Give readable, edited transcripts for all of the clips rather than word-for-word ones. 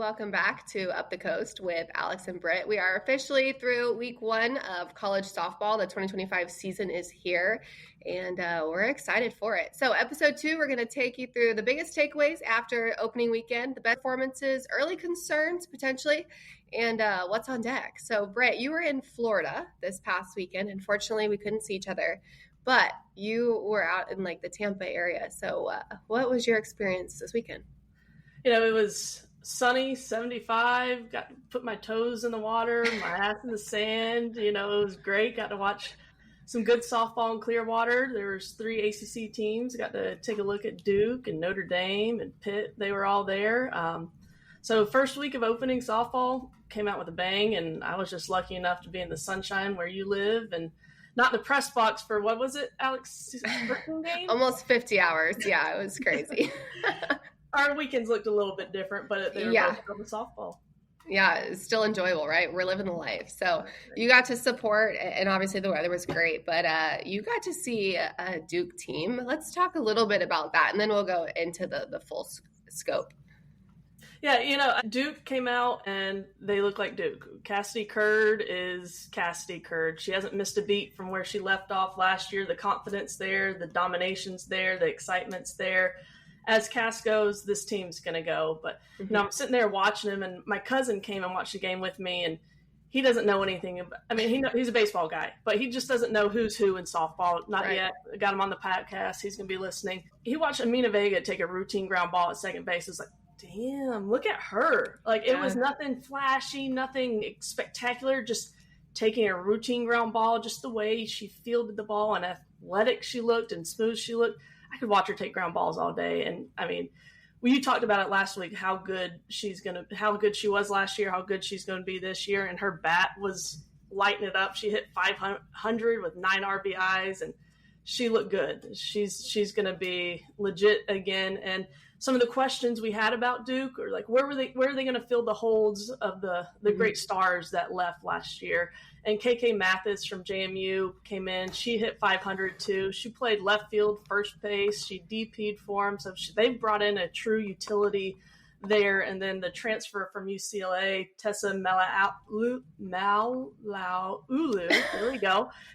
Welcome back to Up the Coast with Alex and Britt. We are officially through week 1 of college softball. The 2025 season is here, and we're excited for it. So episode 2, we're going to take you through the biggest takeaways after opening weekend, the best performances, early concerns potentially, and what's on deck. So Britt, you were in Florida this past weekend. Unfortunately, we couldn't see each other, but you were out in like the Tampa area. So what was your experience this weekend? It was sunny, 75, got to put my toes in the water, my ass in the sand. It was great. Got to watch some good softball in Clearwater. There was 3 ACC teams. Got to take a look at Duke and Notre Dame and Pitt. They were all there. So first week of opening softball came out with a bang, and I was just lucky enough to be in the sunshine where you live and not the press box for, what was it, Alex? Game? Almost 50 hours. Yeah, it was crazy. Our weekends looked a little bit different, but they were both on the softball. Yeah, it's still enjoyable, right? We're living the life. So you got to support, and obviously the weather was great, but you got to see a Duke team. Let's talk a little bit about that, and then we'll go into the full scope. Yeah, Duke came out, and they look like Duke. Cassidy Curd is Cassidy Curd. She hasn't missed a beat from where she left off last year. The confidence there, the domination's there, the excitement's there. As Cass goes, this team's going to go. But I'm sitting there watching him, and my cousin came and watched the game with me, and he doesn't know anything. He's a baseball guy, but he just doesn't know who's who in softball. Not yet. I got him on the podcast. He's going to be listening. He watched Aminah Vega take a routine ground ball at second base. It's like, damn, look at her. It was nothing flashy, nothing spectacular, just taking a routine ground ball, just the way she fielded the ball and athletic she looked and smooth she looked. I could watch her take ground balls all day. And you talked about it last week, how good she was last year, how good she's going to be this year. And her bat was lighting it up. She hit 500 with 9 RBIs, and she looked good. She's going to be legit again. And some of the questions we had about Duke are like, where are they going to fill the holds of the great stars that left last year? And KK Mathis from JMU came in. She hit 500 too. She played left field, first base. She DP'd for them. So they've brought in a true utility there. And then the transfer from UCLA, Tessa Malaulu.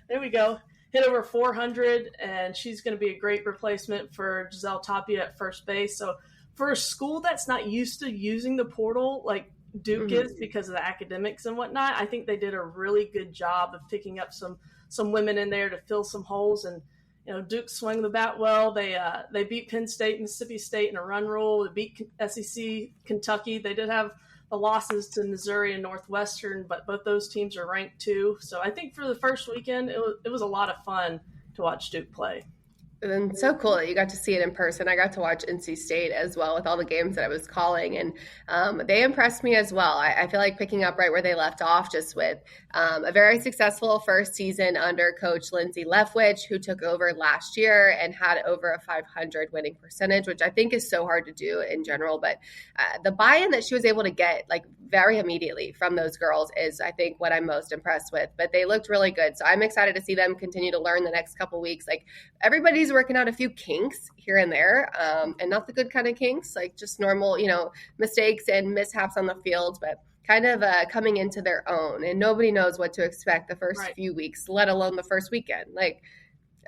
There we go. Hit over 400, and she's going to be a great replacement for Giselle Tapia at first base. So for a school that's not used to using the portal like Duke is because of the academics and whatnot, I think they did a really good job of picking up some women in there to fill some holes. And Duke swung the bat well. They beat Penn State, Mississippi State in a run rule. They beat SEC Kentucky. They did have the losses to Missouri and Northwestern, but both those teams are ranked too. So I think for the first weekend, it was a lot of fun to watch Duke play. And so cool that you got to see it in person. I got to watch NC State as well with all the games that I was calling, and they impressed me as well. I feel like picking up right where they left off, just with a very successful first season under Coach Lindsay Leftwich, who took over last year and had over a 500 winning percentage, which I think is so hard to do in general. But the buy-in that she was able to get very immediately from those girls is, I think, what I'm most impressed with. But they looked really good. So I'm excited to see them continue to learn the next couple weeks. Everybody's working out a few kinks here and there, and not the good kind of kinks, just normal, mistakes and mishaps on the field, but kind of coming into their own. And nobody knows what to expect the first few weeks, let alone the first weekend.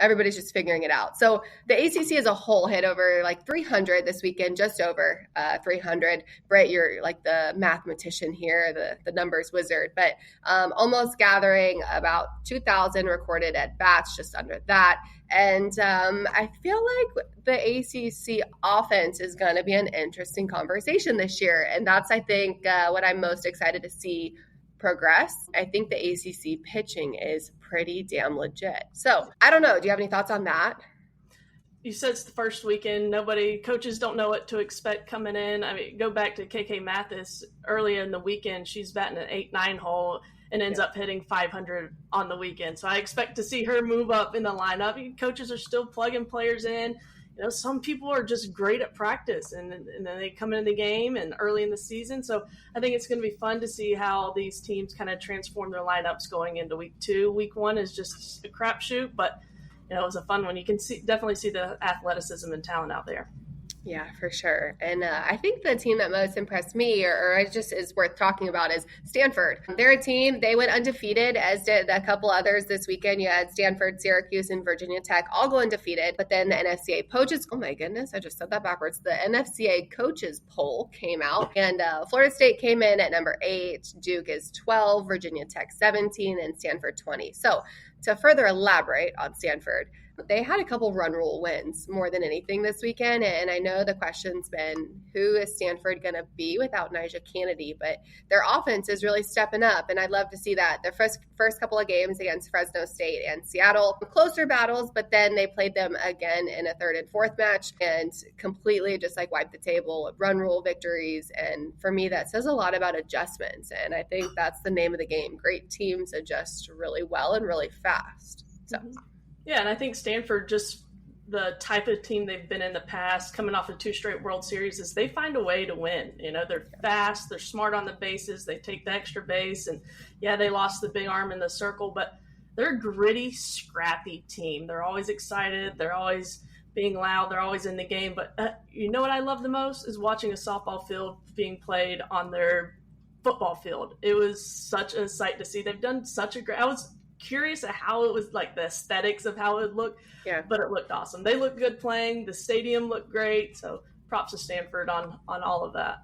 Everybody's just figuring it out. So the ACC as a whole hit over 300 this weekend, just over 300. Britt, you're the mathematician here, the numbers wizard, but almost gathering about 2,000 recorded at bats, just under that. And I feel like the ACC offense is going to be an interesting conversation this year. And that's, I think, what I'm most excited to see progress. I think the ACC pitching is pretty damn legit. So I don't know. Do you have any thoughts on that? You said it's the first weekend. Coaches don't know what to expect coming in. Go back to KK Mathis early in the weekend. She's batting an 8-9 hole and ends up hitting 500 on the weekend. So I expect to see her move up in the lineup. Coaches are still plugging players in. Some people are just great at practice, and then they come into the game and early in the season. So I think it's going to be fun to see how these teams kind of transform their lineups going into week 2. Week 1 is just a crapshoot, but it was a fun one. You can definitely see the athleticism and talent out there. Yeah, for sure. And I think the team that most impressed me, or it just is worth talking about, is Stanford. They're a team, they went undefeated, as did a couple others this weekend. You had Stanford, Syracuse, and Virginia Tech all go undefeated. But then the NFCA Coaches, oh my goodness, I just said that backwards. The NFCA Coaches Poll came out, and Florida State came in at number 8, Duke is 12, Virginia Tech 17, and Stanford 20. So to further elaborate on Stanford, they had a couple run rule wins more than anything this weekend. And I know the question's been, who is Stanford going to be without Kennedy? But their offense is really stepping up. And I'd love to see that. Their first couple of games against Fresno State and Seattle, closer battles, but then they played them again in a third and fourth match and completely just like wiped the table with run rule victories. And for me, that says a lot about adjustments. And I think that's the name of the game. Great teams adjust really well and really fast. So. Yeah, and I think Stanford, just the type of team they've been in the past, coming off of 2 straight World Series, is they find a way to win. You know, they're fast, they're smart on the bases, they take the extra base, and yeah, they lost the big arm in the circle, but they're a gritty, scrappy team. They're always excited, they're always being loud, they're always in the game. But you know what I love the most is watching a softball field being played on their football field. It was such a sight to see. They've done such a great. I was curious at how it was, like the aesthetics of how it would look, but it looked awesome. They looked good playing. The stadium looked great. So props to Stanford on all of that.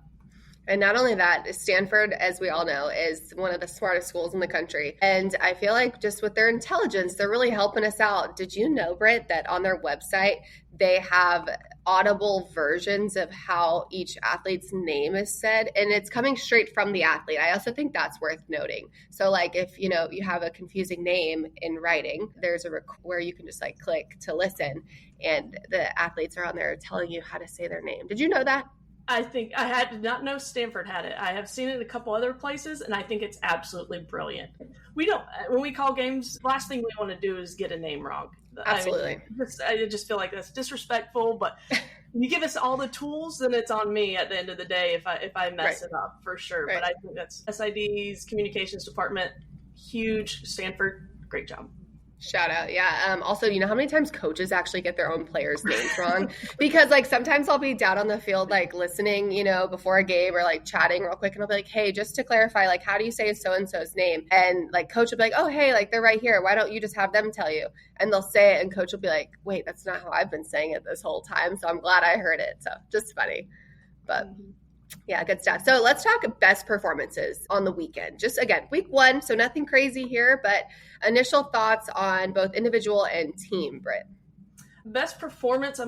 And not only that, Stanford, as we all know, is one of the smartest schools in the country. And I feel like just with their intelligence, they're really helping us out. Did you know, Britt, that on their website, they have audible versions of how each athlete's name is said, and it's coming straight from the athlete. I also think that's worth noting. So like if you have a confusing name in writing, there's where you can just like click to listen, and the athletes are on there telling you how to say their name. Did you know that? I think did not know Stanford had it. I have seen it a couple other places, and I think it's absolutely brilliant. When we call games, the last thing we want to do is get a name wrong. Absolutely. I just feel like that's disrespectful, but you give us all the tools, then it's on me at the end of the day if I mess it up, for sure. Right. But I think that's SID's communications department, huge. Stanford, great job. Shout out. Yeah. Also, you know how many times coaches actually get their own players' names wrong? Because like sometimes I'll be down on the field, like listening, before a game or like chatting real quick. And I'll be like, hey, just to clarify, like, how do you say so-and-so's name? And like coach will be like, oh, hey, like they're right here. Why don't you just have them tell you? And they'll say it and coach will be like, wait, that's not how I've been saying it this whole time. So I'm glad I heard it. So just funny. But yeah, good stuff. So let's talk best performances on the weekend. Just again, week 1, so nothing crazy here, but initial thoughts on both individual and team, Britt. Best performance,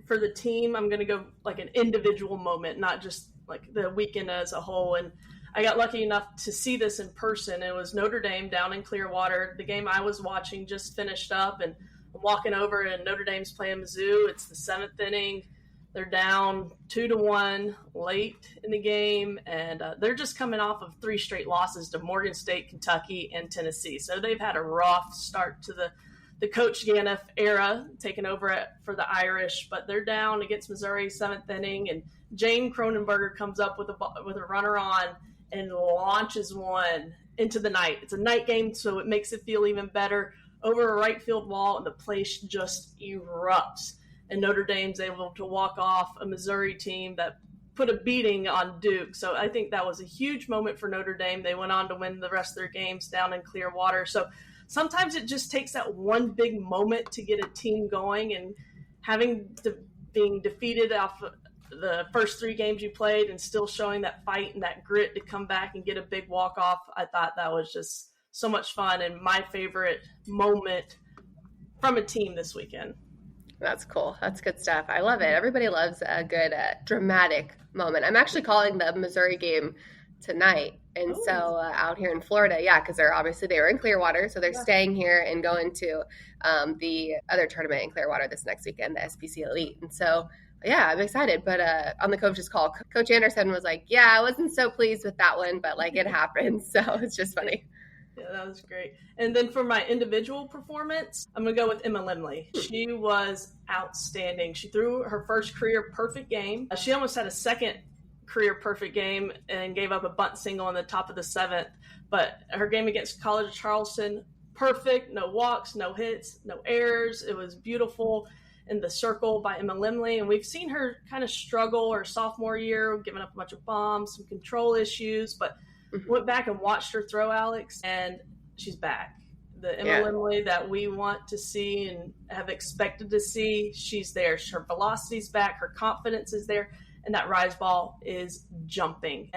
for the team, I'm going to go like an individual moment, not just like the weekend as a whole. And I got lucky enough to see this in person. It was Notre Dame down in Clearwater. The game I was watching just finished up, and I'm walking over, and Notre Dame's playing Mizzou. It's the 7th inning. They're down 2-1 late in the game, and they're just coming off of 3 straight losses to Morgan State, Kentucky, and Tennessee. So they've had a rough start to the Coach Gannett era, taking over for the Irish. But they're down against Missouri, 7th inning, and Jane Cronenberger comes up with a runner on and launches one into the night. It's a night game, so it makes it feel even better, over a right field wall, and the place just erupts. And Notre Dame's able to walk off a Missouri team that put a beating on Duke. So I think that was a huge moment for Notre Dame. They went on to win the rest of their games down in Clearwater. So sometimes it just takes that one big moment to get a team going, and being defeated off the first 3 games you played and still showing that fight and that grit to come back and get a big walk-off. I thought that was just so much fun and my favorite moment from a team this weekend. That's cool. That's good stuff. I love it. Everybody loves a good dramatic moment. I'm actually calling the Missouri game tonight. And so out here in Florida, because they were in Clearwater. So they're staying here and going to the other tournament in Clearwater this next weekend, the SPC Elite. And so, I'm excited. But on the coach's call, Coach Anderson was like, I wasn't so pleased with that one, but like it happened. So it's just funny. Yeah, that was great. And then for my individual performance, I'm going to go with Emma Lemley. She was outstanding. She threw her first career perfect game. She almost had a second career perfect game and gave up a bunt single in the top of the 7th. But her game against College of Charleston, perfect. No walks, no hits, no errors. It was beautiful. in the circle by Emma Lemley. And we've seen her kind of struggle her sophomore year, giving up a bunch of bombs, some control issues, but went back and watched her throw, Alex, and she's back. The Emma Lemley that we want to see and have expected to see, she's there. Her velocity's back, her confidence is there, and that rise ball is jumping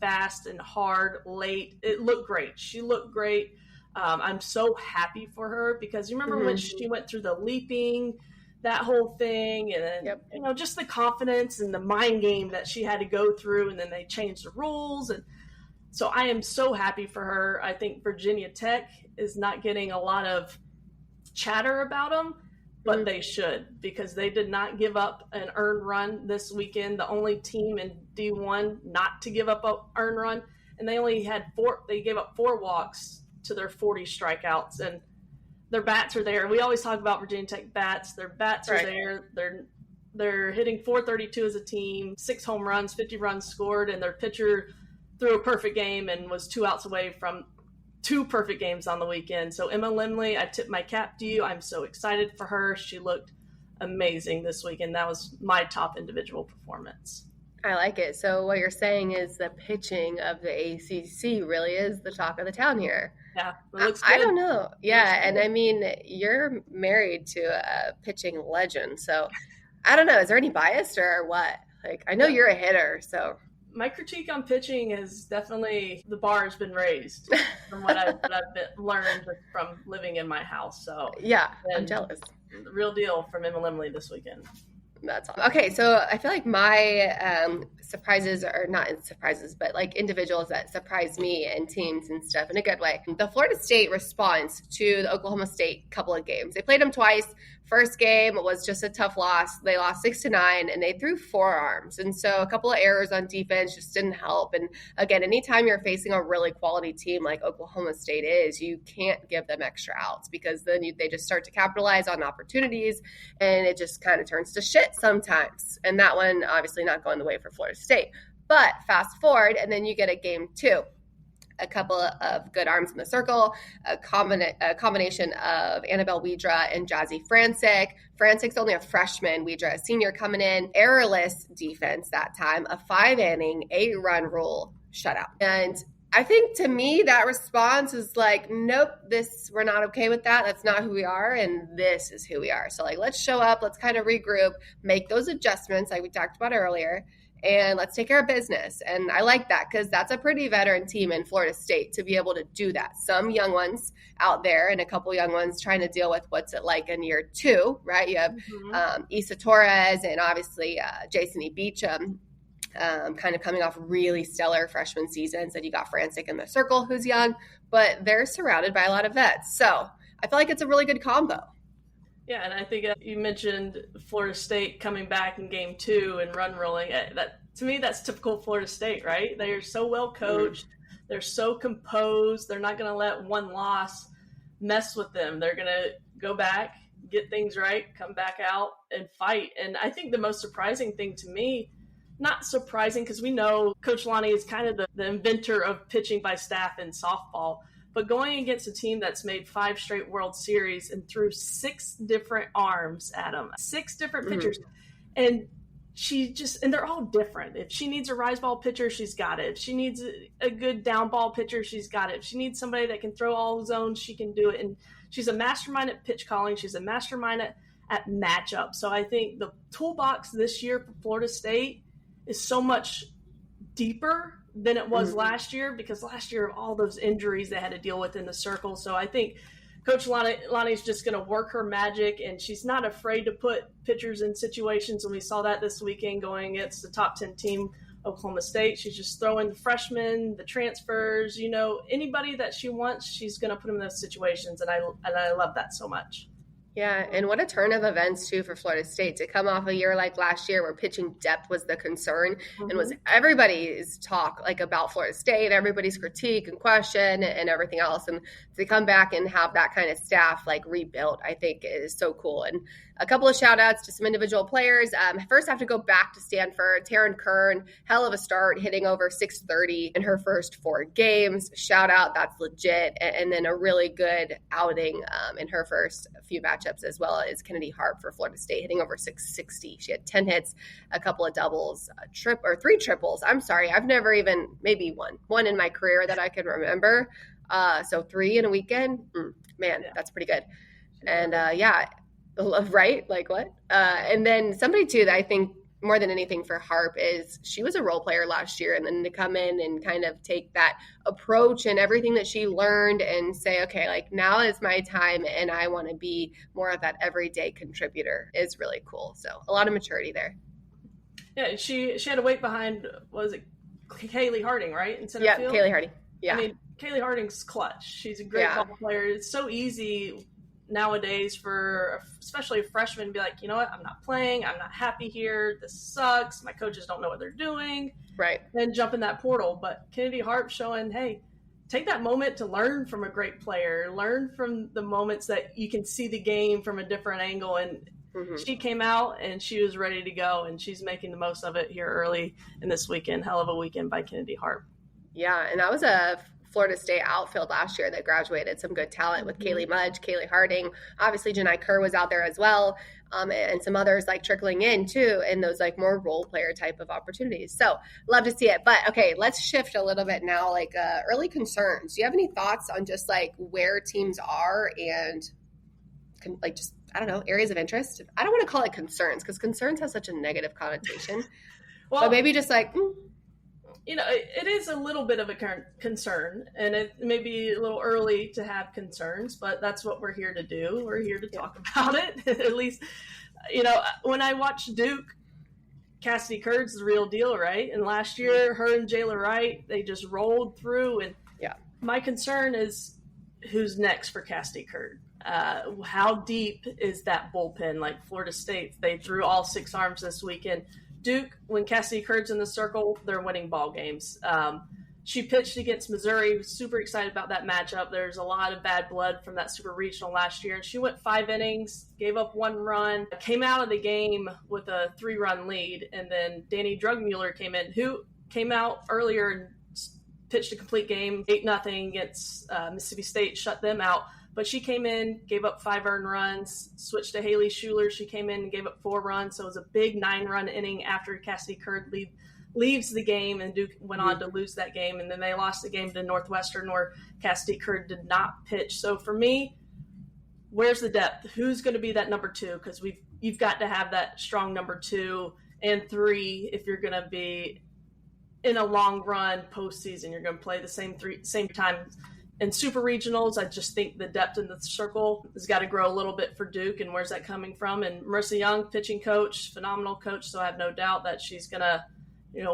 fast and hard late. It looked great. She looked great. I'm so happy for her because you remember when she went through the leaping, that whole thing, and then, just the confidence and the mind game that she had to go through, and then they changed the rules. And so I am so happy for her. I think Virginia Tech is not getting a lot of chatter about them, but they should, because they did not give up an earned run this weekend. The only team in D1 not to give up an earned run, and they only had they gave up 4 walks to their 40 strikeouts, and their bats are there. We always talk about Virginia Tech bats. Their bats are there. They're hitting .432 as a team, 6 home runs, 50 runs scored, and their pitcher threw a perfect game and was 2 outs away from 2 perfect games on the weekend. So Emma Lemley, I tip my cap to you. I'm so excited for her. She looked amazing this weekend. That was my top individual performance. I like it. So what you're saying is the pitching of the ACC really is the talk of the town here. Yeah, it looks good. I don't know. Yeah, and I mean, you're married to a pitching legend, so I don't know. Is there any bias or what? Like, I know you're a hitter, so. My critique on pitching is definitely the bar has been raised from what I've learned from living in my house. So yeah, I'm jealous. The real deal from Emma Lemley this weekend. That's awesome. Okay, so I feel like my surprises are not surprises, but like individuals that surprise me and teams and stuff in a good way. The Florida State response to the Oklahoma State couple of games. They played them twice. First game was just a tough loss. They lost 6-9, and they threw 4 arms. And so a couple of errors on defense just didn't help. And again, anytime you're facing a really quality team like Oklahoma State is, you can't give them extra outs because then they just start to capitalize on opportunities, and it just kind of turns to shit sometimes. And that one obviously not going the way for Florida State. But fast forward, and then you get a game 2. A couple of good arms in the circle, a combination of Annabelle Widra and Jazzy Francic. Francic's only a freshman, Widra a senior coming in. Errorless defense that time, a 5-inning, 8-run rule shutout. And I think to me that response is like, nope, we're not okay with that. That's not who we are, and this is who we are. So like, let's show up, let's kind of regroup, make those adjustments like we talked about earlier, and let's take care of business. And I like that because that's a pretty veteran team in Florida State to be able to do that. Some young ones out there and a couple young ones trying to deal with what's it like in year 2, right? You have Issa Torres and obviously Jason E. Beecham kind of coming off really stellar freshman seasons. And you got Francic in the circle who's young, but they're surrounded by a lot of vets. So I feel like it's a really good combo. Yeah, and I think you mentioned Florida State coming back in game 2 and run rolling. That to me, that's typical Florida State, right? They are so well coached. They're so composed. They're not going to let one loss mess with them. They're going to go back, get things right, come back out and fight. And I think the most surprising thing to me, not surprising because we know Coach Lonnie is kind of the inventor of pitching by staff in softball, but going against a team that's made 5 straight World Series and threw 6 different arms at them, 6 different pitchers. And and they're all different. If she needs a rise ball pitcher, she's got it. If she needs a good down ball pitcher, she's got it. If she needs somebody that can throw all zones, she can do it. And she's a mastermind at pitch calling. She's a mastermind at matchup. So I think the toolbox this year for Florida State is so much deeper than it was last year, because last year all those injuries they had to deal with in the circle. So I think Coach Lonnie's just going to work her magic, and she's not afraid to put pitchers in situations. And we saw that this weekend going against the top 10 team, Oklahoma State. She's just throwing the freshmen, the transfers, anybody that she wants, she's going to put them in those situations. And I love that so much. Yeah, and what a turn of events, too, for Florida State to come off a year like last year where pitching depth was the concern and was everybody's talk about Florida State, everybody's critique and question and everything else. And to come back and have that kind of staff rebuilt, I think is so cool. And a couple of shout outs to some individual players. First, I have to go back to Stanford. Taryn Kern, hell of a start, hitting over 630 in her first 4 games. Shout out, that's legit. And then a really good outing in her first few matchups matchups as well is Kennedy Harp for Florida State, hitting over 660. She had 10 hits, a couple of doubles, three triples. I'm sorry, I've never even, maybe one in my career that I can remember. So 3 in a weekend, man, that's pretty good. And right? Like what? And then somebody too that I think more than anything for Harp is she was a role player last year, and then to come in and kind of take that approach and everything that she learned and say, okay, like now is my time and I want to be more of that everyday contributor is really cool. So a lot of maturity there. Yeah, she had to wait behind, was it Kaylee Harding, right? In center field? Kaylee Harding. Yeah. I mean, Kaylee Harding's clutch. She's a great ball player. It's so easy nowadays for especially a freshman to be like, you know what, I'm not playing, I'm not happy here, this sucks, my coaches don't know what they're doing, right? Then jump in that portal. But Kennedy Harp showing, hey, take that moment to learn from a great player, learn from the moments that you can see the game from a different angle. And she came out and she was ready to go, and she's making the most of it here early in this weekend. Hell of a weekend by Kennedy Harp. Yeah, and that was a Florida State outfield last year that graduated some good talent with Kaylee Mudge, Kaylee Harding. Obviously, Janai Kerr was out there as well, and some others like trickling in too in those like more role player type of opportunities. So love to see it. But okay, let's shift a little bit now. Like early concerns. Do you have any thoughts on just like where teams are and like just I don't know areas of interest? I don't want to call it concerns because concerns has such a negative connotation. Well, but maybe just like. You know, it is a little bit of a concern, and it may be a little early to have concerns, but that's what we're here to do. We're here to talk about it. At least, you know, when I watch Duke, Cassidy Curd's the real deal, right? And last year, her and Jayla Wright, they just rolled through. And my concern is who's next for Cassidy Curd. How deep is that bullpen? Like Florida State, they threw all 6 arms this weekend. Duke, when Cassidy Curd's in the circle, they're winning ball games. She pitched against Missouri. Super excited about that matchup. There's a lot of bad blood from that super regional last year. And she went 5 innings, gave up 1 run, came out of the game with a 3-run lead. And then Danny Drugmuller came in, who came out earlier and pitched a complete game, 8-0 against Mississippi State, shut them out. But she came in, gave up 5 earned runs, switched to Haley Schuler. She came in and gave up 4 runs. So it was a big 9-run inning after Cassidy Curd leaves the game, and Duke went on to lose that game. And then they lost the game to Northwestern where Cassidy Curd did not pitch. So for me, where's the depth? Who's going to be that number 2? Because you've got to have that strong number 2 and 3 if you're going to be in a long run postseason. You're going to play the same time. In super regionals, I just think the depth in the circle has got to grow a little bit for Duke, and where's that coming from? And Marissa Young, pitching coach, phenomenal coach, so I have no doubt that she's going to,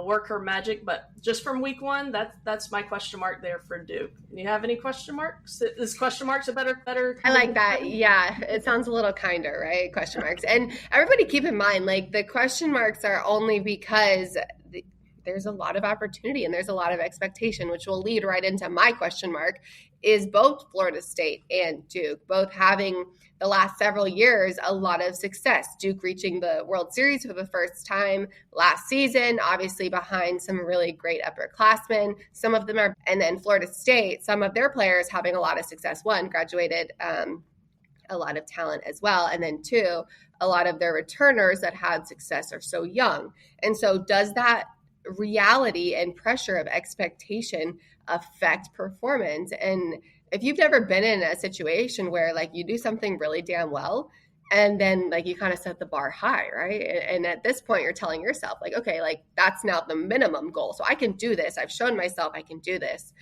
work her magic. But just from week 1, that's my question mark there for Duke. Do you have any question marks? Is question marks a better? I like that. Yeah, it sounds a little kinder, right? Question marks. And everybody keep in mind, like the question marks are only because there's a lot of opportunity and there's a lot of expectation, which will lead right into my question mark, is both Florida State and Duke, both having the last several years a lot of success. Duke reaching the World Series for the first time last season, obviously behind some really great upperclassmen. Some of them are, and then Florida State, some of their players having a lot of success. 1, graduated a lot of talent as well. And then 2, a lot of their returners that had success are so young. And so does that reality and pressure of expectation affect performance? And if you've never been in a situation where like you do something really damn well and then like you kind of set the bar high, right? And at this point you're telling yourself like, okay, like that's now the minimum goal. So I can do this. I've shown myself I can do this.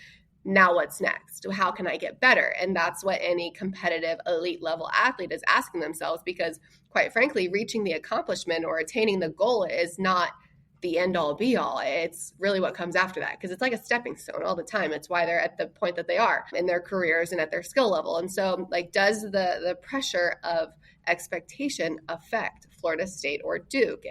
Now what's next? How can I get better? And that's what any competitive elite level athlete is asking themselves, because quite frankly, reaching the accomplishment or attaining the goal is not the end all be all. It's really what comes after that, because it's like a stepping stone all the time. It's why they're at the point that they are in their careers and at their skill level. And so like, does the pressure of expectation affect Florida State or Duke?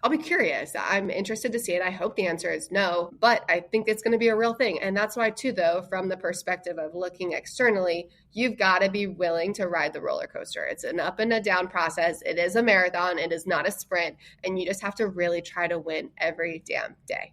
I'll be curious. I'm interested to see it. I hope the answer is no, but I think it's going to be a real thing. And that's why too, though, from the perspective of looking externally, you've got to be willing to ride the roller coaster. It's an up and a down process. It is a marathon. It is not a sprint. And you just have to really try to win every damn day.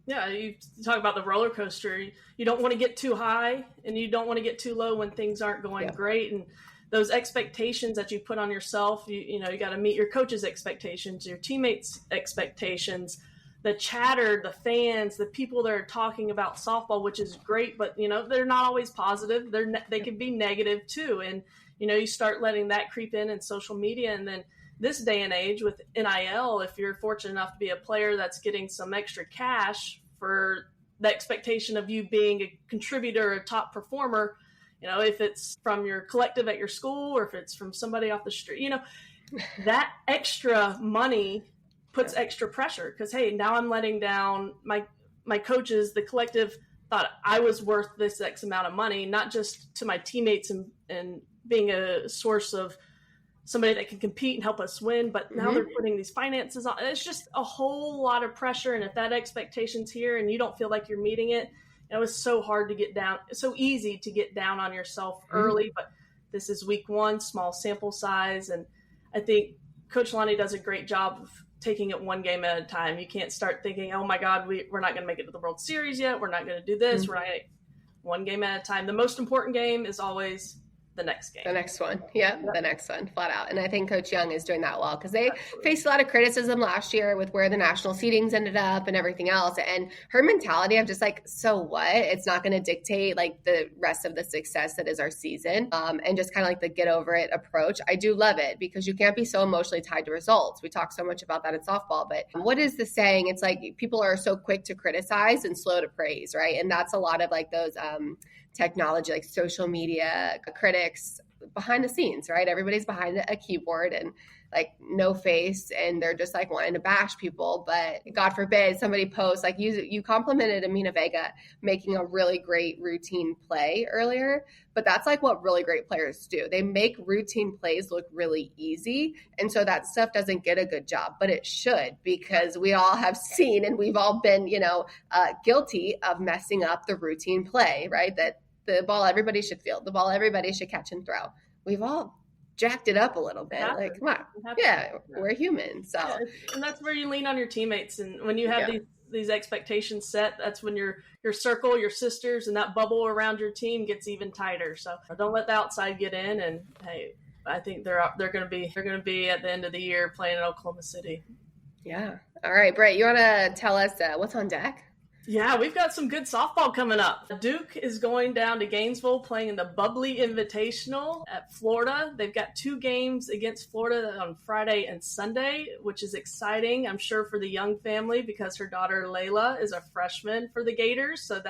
Yeah, you talk about the roller coaster. You don't want to get too high and you don't want to get too low when things aren't going great. And those expectations that you put on yourself, you got to meet your coach's expectations, your teammates' expectations, the chatter, the fans, the people that are talking about softball, which is great, but, they're not always positive. They can be negative too. And, you start letting that creep in social media. And then this day and age with NIL, if you're fortunate enough to be a player that's getting some extra cash for the expectation of you being a contributor, a top performer, if it's from your collective at your school or if it's from somebody off the street, that extra money puts extra pressure because, hey, now I'm letting down my coaches. The collective thought I was worth this X amount of money, not just to my teammates and being a source of somebody that can compete and help us win, but now they're putting these finances on. It's just a whole lot of pressure. And if that expectation's here and you don't feel like you're meeting it, it was so hard to get down. It's so easy to get down on yourself early, but this is week 1, small sample size. And I think Coach Lonnie does a great job of taking it one game at a time. You can't start thinking, oh my God, we're not going to make it to the World Series yet. We're not going to do this. We're not gonna, one game at a time. The most important game is always the next game. The next one. Yeah, the next one, flat out. And I think Coach Young is doing that well because they faced a lot of criticism last year with where the national seedings ended up and everything else. And her mentality of just like, so what? It's not going to dictate like the rest of the success that is our season. And just kind of like the get over it approach. I do love it because you can't be so emotionally tied to results. We talk so much about that in softball, but what is the saying? It's like people are so quick to criticize and slow to praise, right? And that's a lot of like those technology, like social media critics behind the scenes, right? Everybody's behind a keyboard and like no face and they're just like wanting to bash people. But God forbid somebody posts like you complimented Aminah Vega making a really great routine play earlier, but that's like what really great players do. They make routine plays look really easy. And so that stuff doesn't get a good job, but it should, because we all have seen and we've all been, guilty of messing up the routine play, right? That the ball everybody should field, the ball everybody should catch and throw. We've all jacked it up a little bit. Like, come on. Yeah, we're human. So, and that's where you lean on your teammates. And when you have these expectations set, that's when your circle, your sisters, and that bubble around your team gets even tighter. So don't let the outside get in. And hey, I think they're going to be at the end of the year playing in Oklahoma City. Yeah. All right, Britt, you want to tell us what's on deck? Yeah, we've got some good softball coming up. Duke is going down to Gainesville playing in the Bubbly Invitational at Florida. They've got 2 games against Florida on Friday and Sunday, which is exciting, I'm sure, for the Young family because her daughter Layla is a freshman for the Gators. So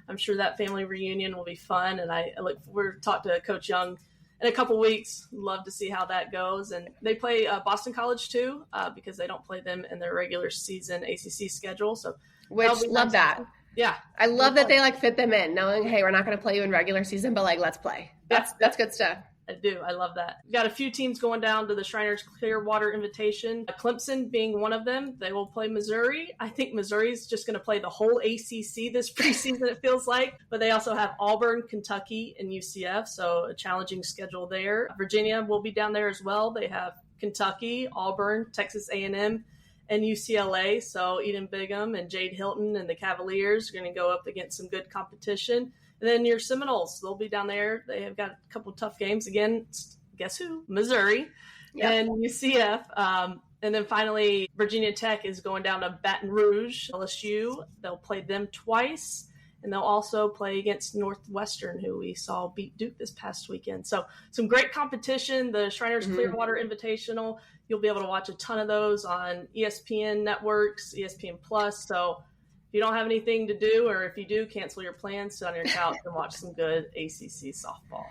I'm sure that family reunion will be fun. And I look forward to talk to Coach Young in a couple weeks. Love to see how that goes. And they play Boston College too because they don't play them in their regular season ACC schedule. So which love that. Yeah. I love that they like fit them in knowing, hey, we're not going to play you in regular season, but like, let's play. That's good stuff. I do. I love that. We've got a few teams going down to the Shriners Clearwater Invitation. Clemson being one of them. They will play Missouri. I think Missouri's just going to play the whole ACC this preseason, it feels like. But they also have Auburn, Kentucky, and UCF, so a challenging schedule there. Virginia will be down there as well. They have Kentucky, Auburn, Texas A&M, and UCLA. So Eden Bigham and Jade Hilton and the Cavaliers are going to go up against some good competition. And then your Seminoles, they'll be down there. They have got a couple of tough games against, guess who? Missouri and UCF. And then finally, Virginia Tech is going down to Baton Rouge, LSU. They'll play them twice. And they'll also play against Northwestern, who we saw beat Duke this past weekend. So some great competition. The Shriners Clearwater Invitational, you'll be able to watch a ton of those on ESPN networks, ESPN Plus. So if you don't have anything to do, or if you do, cancel your plans, sit on your couch and watch some good ACC softball.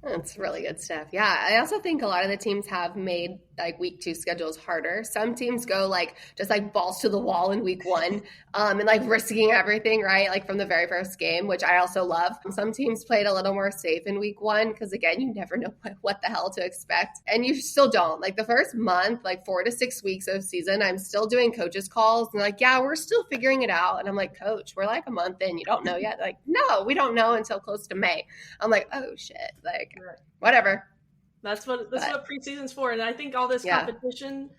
That's really good stuff. Yeah, I also think a lot of the teams have made like week 2 schedules harder. Some teams go like just like balls to the wall in week 1 and like risking everything, right? Like from the very first game, which I also love. Some teams played a little more safe in week 1 because again, you never know what the hell to expect. And you still don't. Like the first month, like 4 to 6 weeks of season, I'm still doing coaches calls and like, yeah, we're still figuring it out. And I'm like, coach, we're like a month in, you don't know yet? Like, no, we don't know until close to May. I'm like, oh shit, like whatever. That's what preseason's for. And I think all this competition,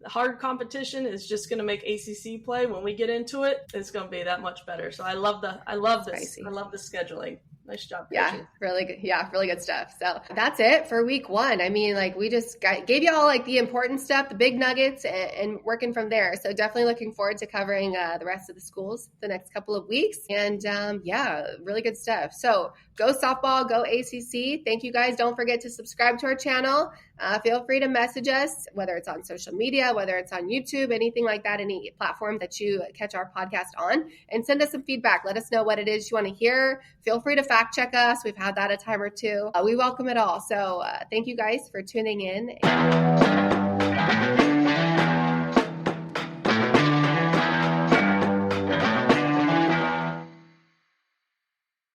hard competition, is just going to make ACC play. When we get into it, it's going to be that much better. So I love this. Spicy. I love the scheduling. Nice job. Yeah, really good. Yeah, really good stuff. So that's it for week 1. I mean, like we just gave you all like the important stuff, the big nuggets, and working from there. So definitely looking forward to covering the rest of the schools the next couple of weeks. And yeah, really good stuff. So go softball, go ACC. Thank you guys. Don't forget to subscribe to our channel. Feel free to message us, whether it's on social media, whether it's on YouTube, anything like that, any platform that you catch our podcast on, and send us some feedback. Let us know what it is you want to hear. Feel free to fact check us. We've had that a time or two. We welcome it all. So thank you guys for tuning in.